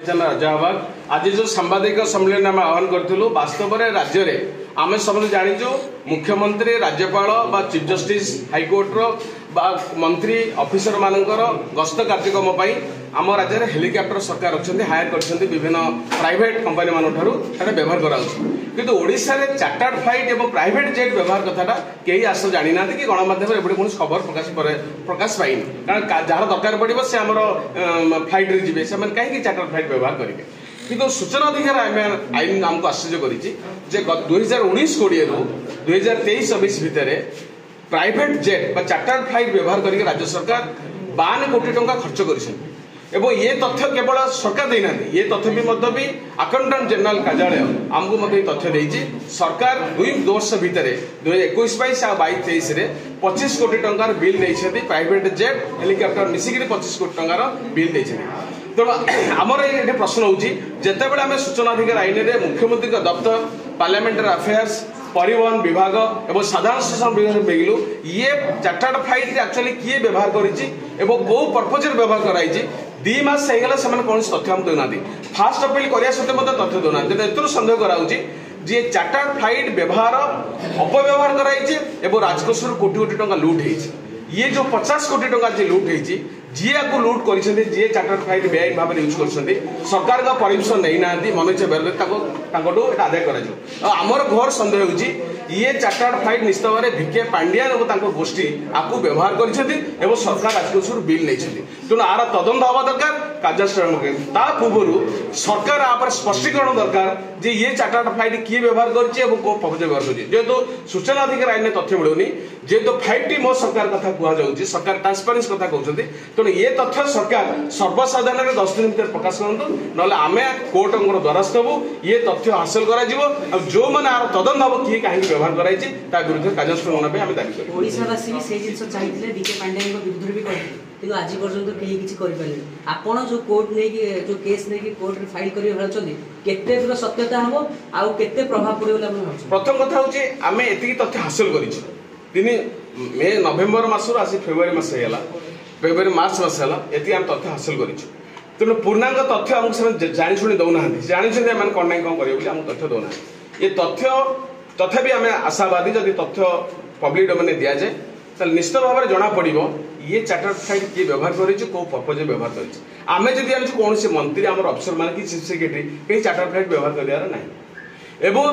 राजाबाग आज जो सांबादिक सम्मेलन आम आह्वान करूँ वास्तव में राज्य में आम सब जाचु मुख्यमंत्री राज्यपाल चीफ जस्टिस हाईकोर्टर मंत्री ऑफिसर मानकर गस्त कार्यक्रम आम राज्य में हेलिकॉप्टर सरकार अच्छा हायर कर विभिन्न प्राइवेट कंपनी मान व्यवहार कराशा में चार्टर्ड फ्लाइट और प्राइवेट जेट व्यवहार कथाटा कई आस जानी ना कि गणमाध्यम कौन खबर प्रकाश पाइन कारण जार दरकार पड़ो से आम फ्लाइट जी से कहीं चार्टर्ड फ्लाइट व्यवहार करेंगे किंतु सूचना अधिकार आईन आमको आश्चर्य कर 2019-20 रु 2023-24 भितर प्राइवेट जेट चार्टर्ड फ्लाइट व्यवहार करके राज्य सरकार 52 कोटी टंका खर्च कर ये तथ्य केवल सरकार देना ये तथ्य भी अकाउंटेंट जनरल कार्यालय आमको तथ्य देती सरकार 2 वर्ष भितर 2021-22 और 2022-23 25 कोटी टंकार बिल नहीं प्राइवेट जेट हेलिकॉप्टर मिसिक 25 कोटी टंकार बिल नहीं तेणु आमर ये प्रश्न होते आम सूचना अधिकार आईन में मुख्यमंत्री दफ्तर पार्लियामेंटारी अफेयर्स परिवहन विभाग और साधारण शासन विभाग मिलू ये चार्टर्ड फ्लाइट एक्चुअली किए व्यवहार कर कौ पर्पज व्यवहार कराई 2 मास से कौन तथ्य आम देना फास्ट अपील करने सत्वे तथ्य देना एत सन्देह कराऊँगी जे चार्टर्ड फ्लाइट व्यवहार अपव्यवहार कराई राजकोष कोटी कोटी टंका लुट ये जो 50 कोटी टंका जी लुट होती जी को लुट कर चार्टर्ड फ्लाइट बेआईन भाव यूज कर सरकार का परमिशन नहीं ना मनोज बेर आदाय करमर घोर सन्देह होगी ये चार्टर्ड फ्लाइट निश्चित भाव में भिके पांडियान और गोष्ठी आपको व्यवहार कर सरकार राजकोष बिल नहीं तेणु आर तदंत हवा दरकार कार्यानुष्ठान पूर्व सरकार आप स्पष्टीकरण दरकार जे ये चार्टर्ड फ्लाइट किए व्यवहार कर व्यवहार करेतु सूचना अधिकार आईन तथ्य मिलूनी जेहेतु 5T मो सरकार कथा कहुच्छी सरकार ट्रांसपेरेंसी कथा कहते तेणु ये तथ्य सरकार सर्वसाधारण 10 दिन भर प्रकाश करूँ ना आम कोर्ट द्वारस्थ हूँ ये तथ्य हासिल कर जो मैंने आर तदंत हम किए कहीं व्यवहार कराई विरुद्ध कार्यानुष्ठान आम दाबी कर आज पर्यंत कहीं किसी आपण जो कोर्ट नहीं जो केस नहीं कोर्ट रे फाइल करियो भालचंदी केते सत्यता हम आउ केते प्रभाव पड़े बोला प्रथम कथा होची आमे एति तथ्य हासिल करिछि दिन मे नवेम्बर मासर आसी फेब्रुआरी मास हैला फेब्रुआरी मार्च मास हैला एति हम तथ्य हासिल करिछि तेणु पूर्णांग तथ्य हमको जानी शुणी दौना जानी आम कौन ना कौन करेंगे आम तथ्य दौना ये तथ्य तथापि आम आशावादी जदि तथ्य पब्लिक डोमेन में दि जाए तो निश्चित भाव में जना पड़ो ये चार्टर्ड फ्लाइट किए व्यवहार करपज व्यवहार करें जदि कौन से मंत्री आम अफसर मान कि चीफ सेक्रेटरी कहीं चार्टर्ड फ्लाइट व्यवहार करार ना एवं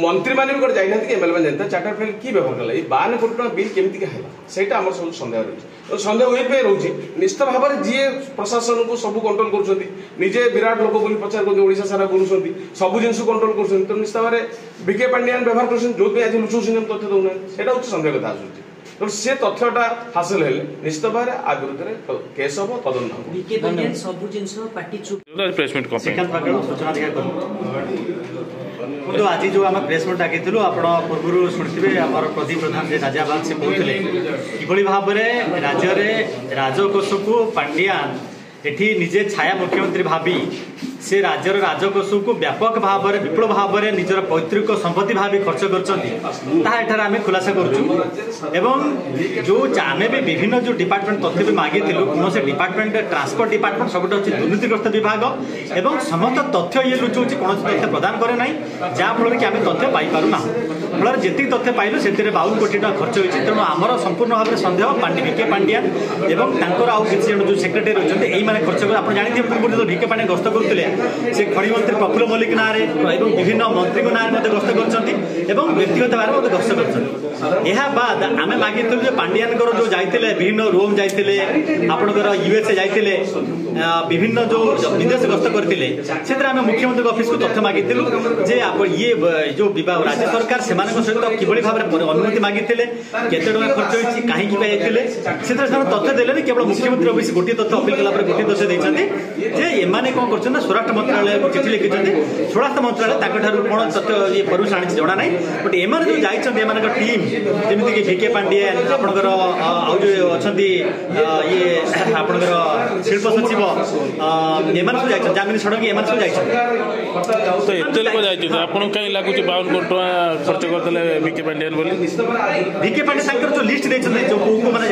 मंत्री मैंने भी जाना कि एमएलए मैंने जानता चार्टर्ड फ्लाइट किए व्यवहार कला 52 कोटी टका बिल केमिका है सहीटा आम सब सन्देह रही सन्देह ये रोचे निश्चित भाव में जी प्रशासन को सब कंट्रोल करजे विराट लोक बोली प्रचार करशा सारा बुलूँ सब जिन कंट्रोल कर निश्चित भाव में भिके पांडियान व्यवहार कर आज लुचाऊँ तथ्य दौना से सन्देह कथा आसूँ तो से तथ्यटा हासिल है निश्चित भाव में आ विरुद्ध केस हम तदंत तो आज जो आम प्रेसमिट डाकिलु आप पूर्व शुणुवे आम प्रदीप प्रधान जे राजाबाग से कहते कि भाव में राज्य में राजकोष को पांडियान एठी निजे छाया मुख्यमंत्री भावी से राज्यर राजकोष को व्यापक भाव में विपुल भाव में निजर पैतृक संपत्ति भाव खर्च कर खुलासा करूँ जो आम भी विभिन्न जो डिपार्टमेंट तथ्य भी मागी कौन से डिपार्टमेंट ट्रांसपोर्ट डिपार्टमेंट सब अच्छे दुर्नीतिग्रस्त विभाग एवं समस्त तथ्य ये लुचाऊँ कौन तथ्य प्रदान करे ना जहाँफल कि आम तथ्य पाइपारूना फल जी तथ्य पाइलु से 52 कोटी टका खर्च होती तेणु आमर संपूर्ण भाव में सन्देह भिके पांडियान एवं आउ किसी जन जो सेक्रेटरी रही यही खर्च कर आप जानते पूर्व जो भिके पांडियान गस्त करते से खड़ी मंत्री प्रफुल्ल मल्लिक ना विभिन्न मंत्री ना गस्त कर व्यक्तिगत भाव में गस्त कर बाद आम मागी जो पांडियान जो जाते विभिन्न रोम जाते आपंकर यूएसए जाते विभिन्न जो विदेश गस्त करते से मुख्यमंत्री ऑफिस को तथ्य मागी जे ये जो राज्य सरकार सहित कि भाव में अनुमति मागी केते टका खर्च होती कहीं तथ्य देने केवल मुख्यमंत्री ऑफिस गोटे तथ्य अपील कला गोटे तथ्य देते एमाने कौन कर स्वराष्ट्र मंत्रालय को चिठी लिखिं स्वराष्ट्र मंत्रालय कौन तथ्य ये परिवेश आनी जना ना बट एम जो जाम टीम जमीक भिके पांडियान आपंकर अच्छा ये आपंकर शिल्प सचिव एम सब जामिनी सड़क एम सब तो एत लोक जाइए आपको कहीं लगुच 52 कोटी टका खर्च करते बीके पांडियान बोली बीके पांडे सागर जो लिस्ट देते जो को मैंने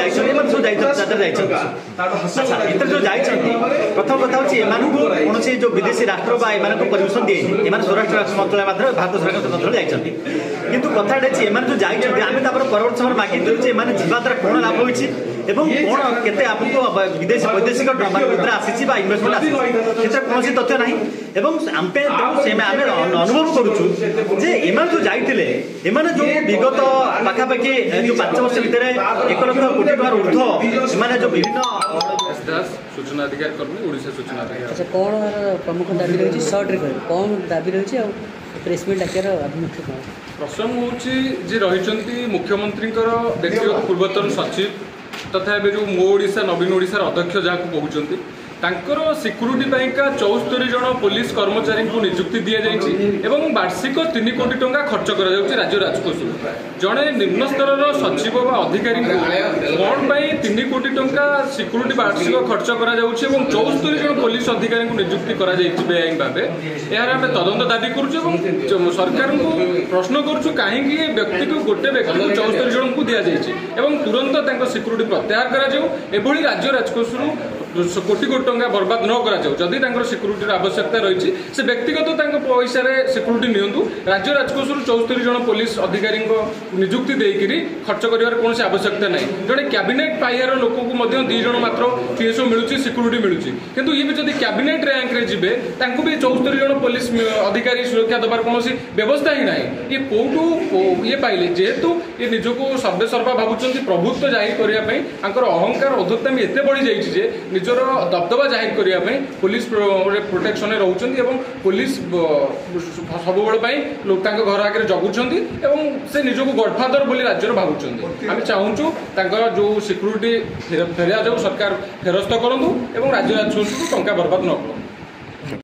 सब जो जाइए प्रथम कथा हूँ कौन जो विदेशी राष्ट्र परमिशन दिए स्वराष्ट्र मंत्रालय माध्यम भारत सरकार मंत्रालय जाइए किंतु कथा जो जाइए आम परवर्त समय मागिलु जावा द्वारा कौन लाभ होती कौन केते आपको विदेशी वैदेशिक मुद्रा आसी इन्वेस्टमेंट आसी कौन तथ्य ना अनुभव करुचु जे एम जो जाइए जो विगत पाखापाखि जो 5 वर्ष भितर 1 लाख कोटी टकर ऊर्ध्व जो विभिन्न सूचना अधिकार कर्मी ओडिशा सूचना अधिकार अच्छा कौन प्रमुख दाबी रही सर्ट रे कौन दाबी रही प्रेस मीट डाकियार अभिमुख्य कौन प्रसंग हूँ रही मुख्यमंत्री व्यक्तिगत पूर्वतन सचिव तथा जो मो ओडिशा नवीन ओडिशार अध्यक्ष जहाँ कहते तांकर सिक्यूरीटी पाइका 74 जन पुलिस कर्मचारी को नियुक्ति दि जाइए वार्षिक 3 कोटी टंका खर्च कर राज्य राजकोष जड़े निम्न स्तर सचिव व अधिकारी कौन 3 कोटी टंका सिक्यूरीटी वार्षिक खर्च कर 74 जन पुलिस अधिकारी को नियुक्ति कर बेआईन भाव यार आम तदंत दाबी करुँ सरकार को प्रश्न करुँ कहीं व्यक्ति को गोटे व्यक्ति को 74 जन को दि जाइए तुरंत सिक्यूरीटी प्रत्याहार कर राज्य राजकोष कोटी कोटी टंका बर्बाद न करी सिक्यूरीटी आवश्यकता रही से व्यक्तिगत पैसा सिक्यूरीटी नियंतु राज्य राजकोष 74 जन पुलिस अधिकारी नियुक्ति देकर खर्च कर कौन आवश्यकता ना जड़े कैबिनेट पाइबार लोक को 2 जन मात्र पीएसओ मिलूँ सिक्यूरीटी मिलूँ किंतु ये भी जब कैबिनेट रैंक रे जिबे तांको भी 74 जन पुलिस अधिकारी सुरक्षा देवार कौन व्यवस्था ही ना ये कौटू ये पाइले जेहेतु ये निजको सर्वे सर्वा भावुं प्रभुत्व जाहिर करने अहंकार अधोत्तामी एत बढ़ी जाइए निजर दबदबा जाहिर करने पुलिस प्रोटेक्शन रोचे पुलिस सब घर आगे जगुंट से निजक गडफादर बोली राज्य भावुं आम चाहूँ जो सिक्यूरीटी फेरिया जाऊ सरकार फेरस्त करूँ राज्य राजस्व को टंका बर्बाद न करूँ।